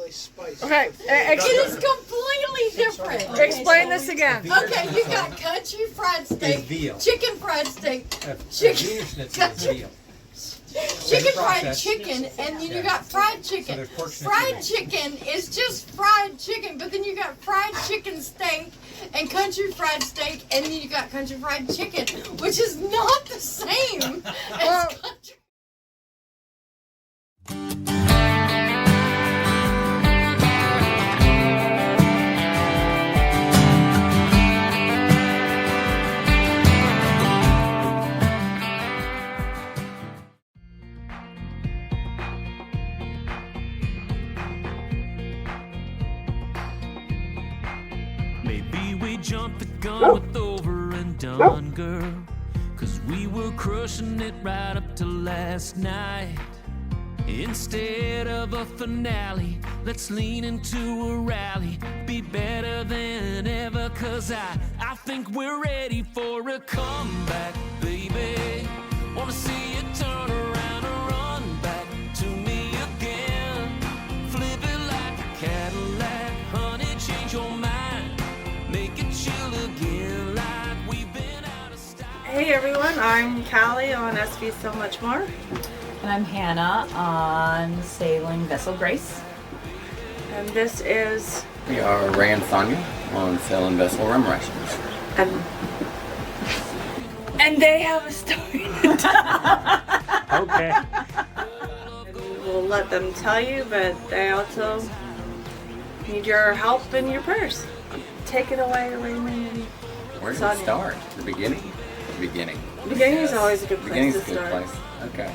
really spicy. Okay, It is completely different. explain this again. Okay, you got country fried steak, veal. chicken fried steak, Wiener Schnitzel is veal. chicken fried process. chicken, and then you got fried chicken. there's pork schnitzel Fried there. chicken is just fried chicken, but then you got fried chicken steak and country fried steak, and then you got country fried chicken, which is not the same as country. Maybe we jumped the gun with over and done, girl. Cause we were crushing it right up to last night. Instead of a finale, let's lean into a rally. Be better than ever, cause I think we're ready for a comeback, baby. Wanna see you turn around and run back to me again. Flip it like a Cadillac, honey, change your mind. Make it chill again like we've been out of style. Hey everyone, I'm Callie on SVSoMuchMore. And I'm Hannah on Sailing Vessel Grace. And this is We are Ray and Sonia on Sailing Vessel Rum Rations. and they have a story to tell. Okay. And we'll let them tell you, but they also need your help and your prayers. Take it away, Raymond. and Where do we Sonia. start? The beginning? The beginning. The beginning is always a good place Beginning's to a good start. place. Okay.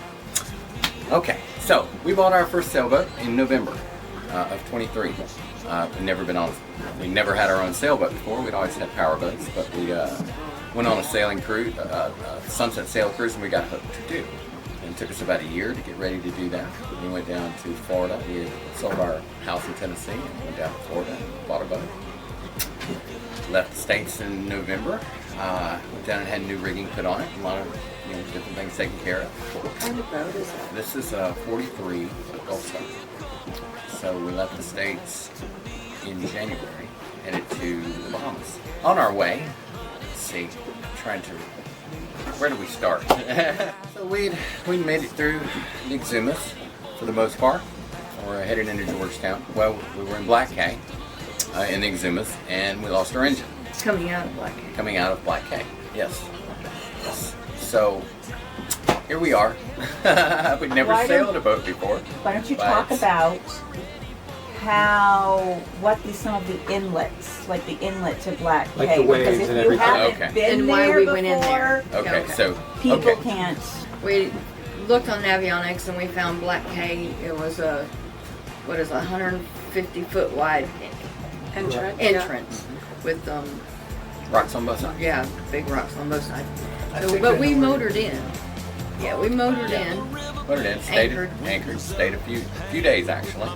Okay, so we bought our first sailboat in November of 23. We never had our own sailboat before. We'd always had power boats, but we went on a sailing cruise, sunset sail cruise, and we got hooked too. And it took us about a year to get ready to do that. We went down to Florida. We had sold our house in Tennessee and went down to Florida and bought a boat. Left the States in November. Went down and had new rigging put on it. A lot of different things taken care of. What kind of boat is that? This is a 43 Gulf Star. So we left the States in January, headed to the Bahamas. On our way, let's see, where do we start? So we made it through the Exumas for the most part. We're headed into Georgetown. Well, we were in Black Cay in the Exumas, and we lost our engine. Coming out of Black Cay. Coming out of Black Cay, yes. So here we are. We'd never sailed a boat before. Why don't you talk about some of the inlets, like the inlet to Black Cay? Like the waves because if and you everything. haven't Okay. been And why there we before, went in there. Okay, Okay. so people can't. We looked on Navionics and we found Black Cay. It was a 150-foot wide entrance with rocks on both sides. yeah, big rocks on both sides. So, but we motored in. Yeah, we motored in. Motored in, anchored, stayed a few days actually,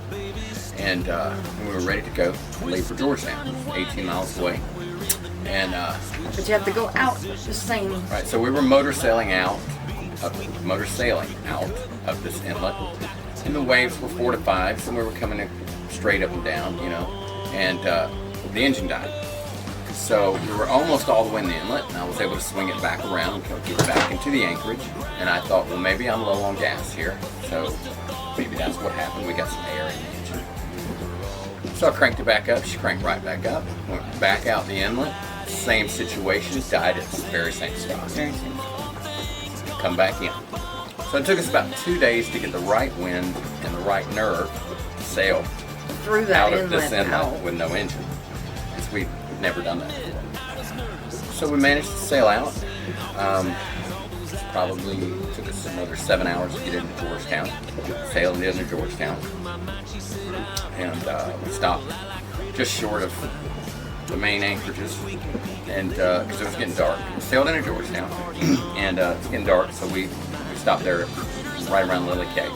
and we were ready to go and leave for Georgetown, 18 miles away. And But you have to go out the same. right, so we were motor sailing out of this inlet, and the waves were 4 to 5, so we were coming in straight up and down, and the engine died. So we were almost all the way in the inlet, and I was able to swing it back around and get it back into the anchorage. And I thought, well, maybe I'm low on gas here, so maybe that's what happened. We got some air in the engine. So I cranked it back up. She cranked right back up. Went back out the inlet. Same situation. Died at the very same spot. Come back in. So it took us about 2 days to get the right wind and the right nerve to sail Through that out of this inlet. inlet with no engine. Because we've never done that before. So we managed to sail out. Probably took us another 7 hours to get into Georgetown. Sailed into Georgetown. And we stopped just short of the main anchorages. And because it was getting dark. We sailed into Georgetown. And it was getting dark, so we stopped there right around Lily Cay.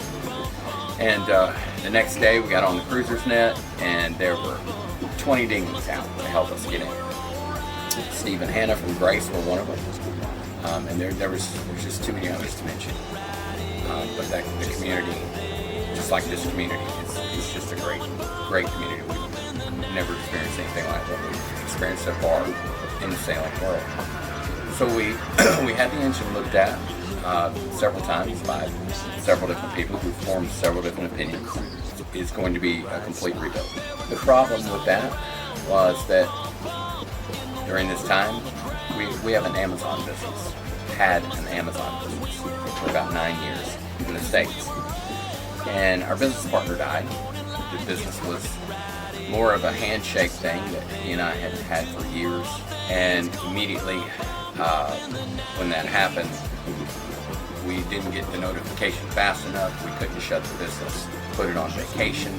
And the next day we got on the cruiser's net, and there were 20 dinghies out to help us get in. Steve and Hannah from Grace were one of them, and there's just too many others to mention. But the community, just like this community, it's just a great community. We've never experienced anything like what we've experienced so far in the sailing world. So we had the engine looked at several times by several different people who formed several different opinions. It's going to be a complete rebuild. The problem with that was that during this time, we have an Amazon business, had an Amazon business for about 9 years in the States. And our business partner died. The business was more of a handshake thing that he and I had had for years. And immediately when that happened, we didn't get the notification fast enough. We couldn't shut the business, put it on vacation.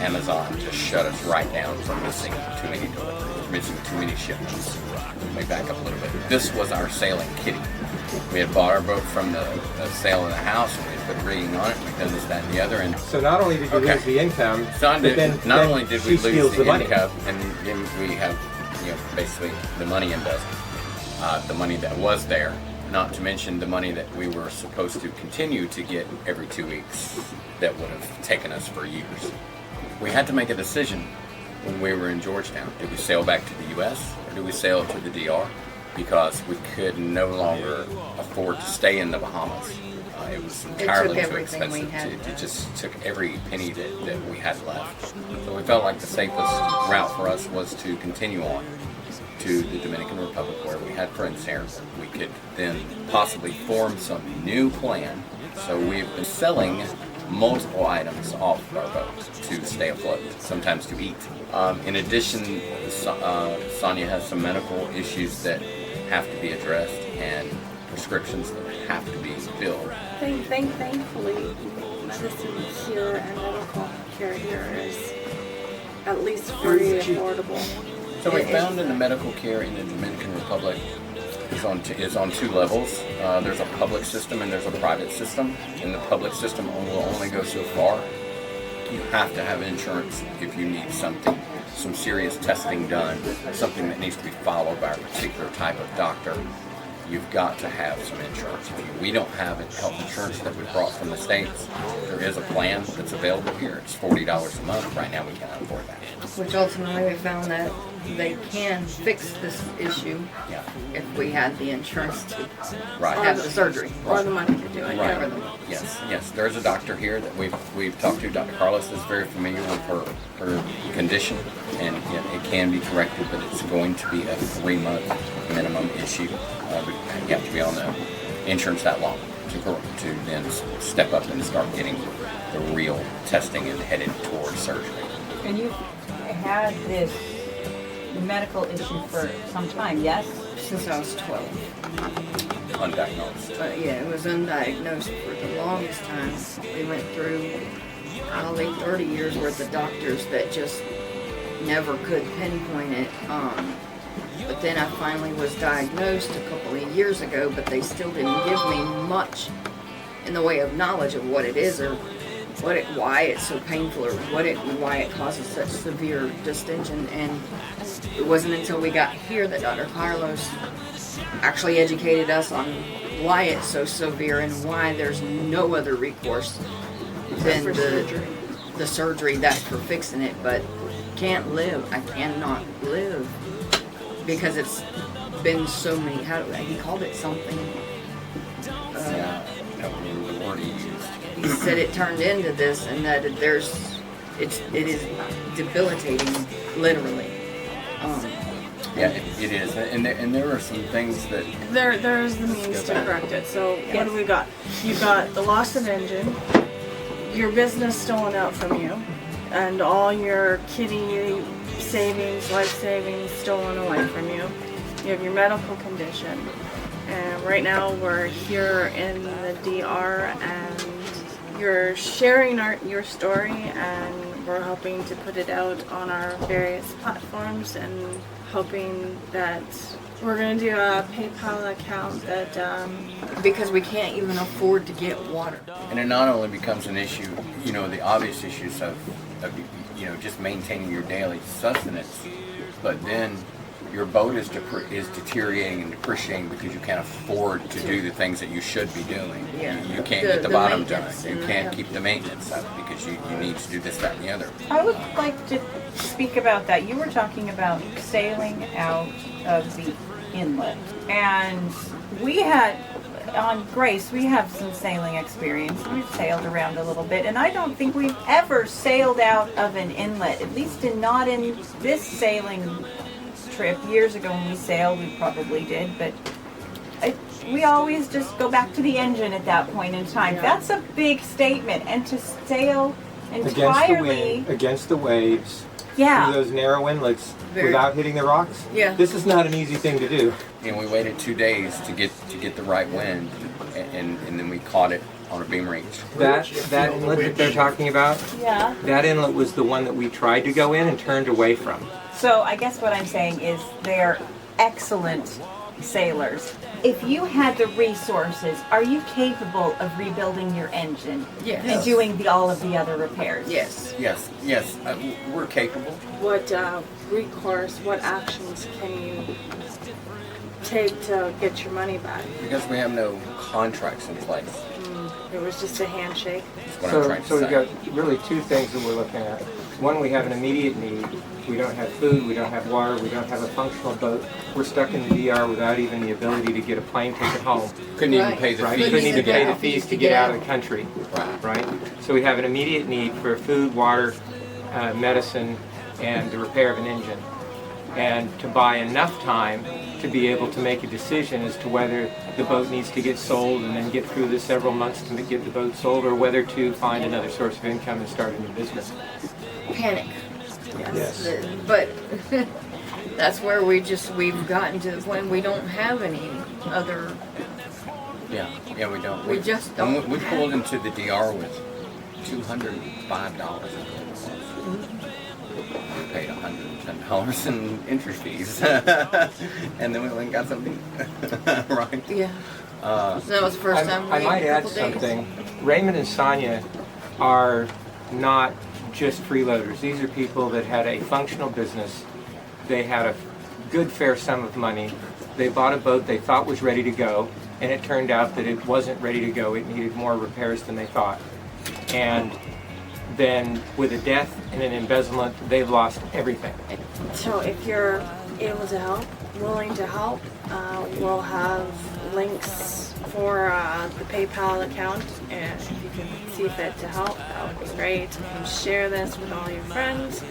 Amazon just shut us right down for missing too many deliveries, missing too many shipments. Let me back up a little bit. This was our sailing kitty. We had bought our boat from the sale of the house, and we had put rigging on it, and we'd done this, that, and the other. And so not only did you lose the income, not only did we lose the money. income, and then we have, basically the money investment, the money that was there. Not to mention the money that we were supposed to continue to get every 2 weeks that would have taken us for years. We had to make a decision when we were in Georgetown. Did we sail back to the U.S. or did we sail to the DR? Because we could no longer afford to stay in the Bahamas. It was entirely too expensive. It just took every penny that we had left. So we felt like the safest route for us was to continue on to the Dominican Republic, where we had friends there. We could then possibly form some new plan. So we've been selling multiple items off of our boat to stay afloat, sometimes to eat. In addition, Sonia has some medical issues that have to be addressed and prescriptions that have to be filled. Thankfully, medicine here and medical care here is at least very affordable. So we found in the medical care in the Dominican Republic is on two levels. There's a public system and there's a private system. And the public system will only go so far. You have to have insurance if you need something, some serious testing done, something that needs to be followed by a particular type of doctor. You've got to have some insurance. We don't have health insurance that we brought from the States. There is a plan that's available here. It's $40 a month. Right now we cannot afford that. Which ultimately we found that they can fix this issue if we had the insurance to have the surgery. Or the money to do it. Right. Yes. There's a doctor here that we've talked to. Dr. Carlos is very familiar with her condition, and it can be corrected, but it's going to be a 3-month minimum issue. You have to be on the insurance that long to then step up and start getting the real testing and headed towards surgery. And you've had this medical issue for some time, yes? Since I was 12. Undiagnosed. It was undiagnosed for the longest time. We went through probably 30 years worth of doctors that just never could pinpoint it. But then I finally was diagnosed a couple of years ago, but they still didn't give me much in the way of knowledge of what it is or why it's so painful or why it causes such severe distension. And it wasn't until we got here that Dr. Carlos actually educated us on why it's so severe and why there's no other recourse than the surgery that's for fixing it. But I cannot live because it's been so many, he called it something. I don't remember the word he used. He said it turned into this, and that it is debilitating, literally. It is, and there are some things that There's the means to correct it. So what do we got? You've got the loss of engine, your business stolen out from you, and all your kitty savings, life savings stolen away from you. You have your medical condition, and right now we're here in the DR, and you're sharing your story, and we're hoping to put it out on our various platforms, and hoping that we're going to do a PayPal account that Because we can't even afford to get water. And it not only becomes an issue, the obvious issues of just maintaining your daily sustenance, but then your boat is deteriorating and depreciating because you can't afford to do the things that you should be doing. Yeah. You can't get the bottom done. maintenance You and can't keep the maintenance up because you need to do this, that, and the other. I would like to speak about that. You were talking about sailing out of the inlet. And we had, on Grace, we have some sailing experience. We've sailed around a little bit. And I don't think we've ever sailed out of an inlet, at least not in this sailing trip. Years ago when we sailed, we probably did. But we always just go back to the engine at that point in time. Yeah. That's a big statement. And to sail entirely against the waves, yeah. through those narrow inlets Very. without hitting the rocks. Yeah. This is not an easy thing to do. And we waited 2 days to get the right wind, and then we caught it on a beam reach. That inlet that they're talking about, Yeah. that inlet was the one that we tried to go in and turned away from. So I guess what I'm saying is they're excellent sailors. If you had the resources, are you capable of rebuilding your engine Yes. and doing all of the other repairs? Yes. Yes, we're capable. What recourse, what actions can you take to get your money back? Because we have no contracts in place. It was just a handshake. That's what I'm trying to So we've say. got really two things that we're looking at. One, we have an immediate need. We don't have food, we don't have water, we don't have a functional boat. We're stuck in the DR without even the ability to get a plane ticket home. Couldn't even Right. pay the Right? fees. Couldn't even to get pay the out. fees to get out of the country. Right. Right? So we have an immediate need for food, water, medicine, and the repair of an engine. And to buy enough time to be able to make a decision as to whether the boat needs to get sold and then get through the several months to get the boat sold, or whether to find another source of income and start a new business. Panic. Yes. But that's where we've gotten to the point we don't have any other. Yeah, we don't. We just don't and we have pulled it. into the DR with $205. We paid $110 in entry fees, and then we went and got something. Right. Yeah. So that was the first time we I might ate a add couple days. something. Raymond and Sonia are not just freeloaders. These are people that had a functional business. They had a good fair sum of money. They bought a boat they thought was ready to go, and it turned out that it wasn't ready to go. It needed more repairs than they thought. And then with a death and an embezzlement, they've lost everything. So if you're able to help, willing to help, we'll have links for the PayPal account, and if you can see fit to help, that would be great. You can share this with all your friends.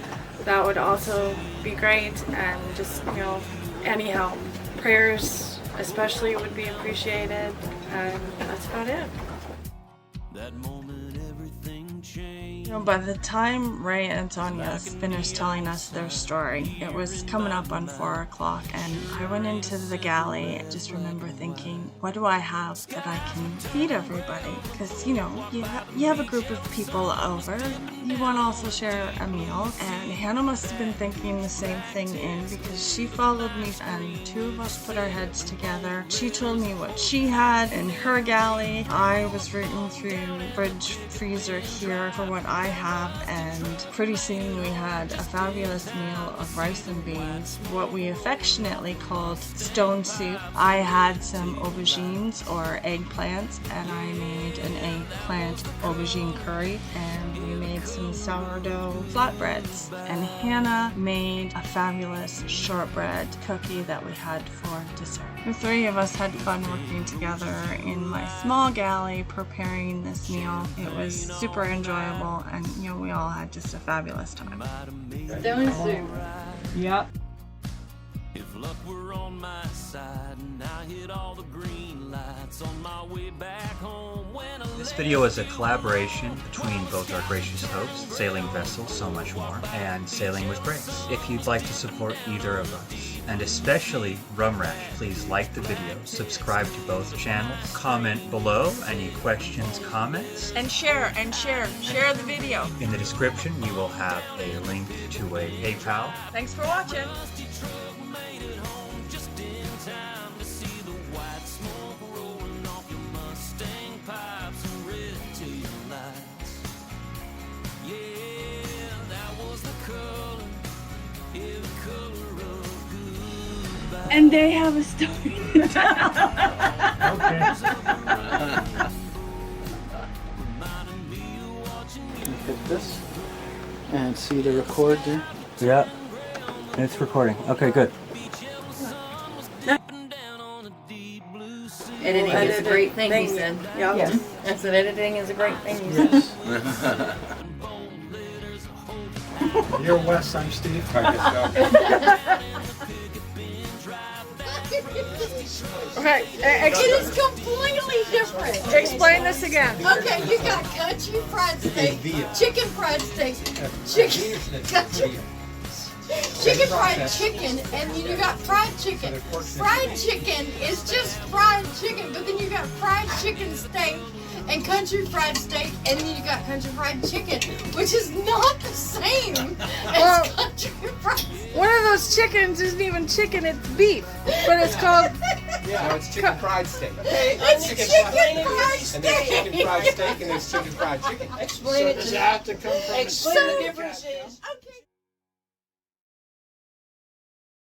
That would also be great, and just, any help. Prayers especially would be appreciated, and that's about it. That moment everything changed. By the time Ray and Sonia finished telling us their story, it was coming up on 4 o'clock, and I went into the galley. I just remember thinking, what do I have that I can feed everybody? Because, you have a group of people over. You want to also share a meal, and Hannah must have been thinking the same thing because she followed me, and two of us put our heads together. She told me what she had in her galley. I was rooting through fridge, freezer here for what I have, and pretty soon we had a fabulous meal of rice and beans, what we affectionately called stone soup. I had some aubergines or eggplants, and I made an eggplant aubergine curry, and we made some sourdough flatbreads, and Hannah made a fabulous shortbread cookie that we had for dessert. The three of us had fun working together in my small galley preparing this meal. It was super enjoyable, and we all had just a fabulous time. Stone soup. Yep. If luck were on my side and I hit all the green lights on my way back home when This video is a collaboration between both our gracious hosts, Sailing Vessel, So Much More, and Sailing with Grace. If you'd like to support either of us, and especially Rum Rations, please like the video, subscribe to both channels, comment below any questions, comments. And share the video. In the description, you will have a link to a PayPal. Thanks for watching. made it home just in time to see the white smoke rolling off your Mustang pipes and red tail lights. Yeah, that was the color, yeah, the color of good. and they have a story to tell. Hit this and see the record there. Yeah. It's recording. Okay, good. Editing is a great thing, he said. Yeah. Yes. I said editing is a great thing, he said. Yes. You're Wes, I'm Steve. Okay, It is completely different. explain this again. Okay, you got country fried steak, chicken fried steak, chicken fried chicken, and then you got fried chicken. Fried chicken is just fried chicken, but then you got fried chicken steak and country fried steak, and then you got country fried chicken, which is not the same as country fried steak. One of those chickens isn't even chicken, it's beef. But it's called Yeah, it's chicken fried steak. It's chicken fried And there's steak. chicken fried steak and there's chicken fried chicken. Explain it. Does it have to come from Explain the differences. Okay.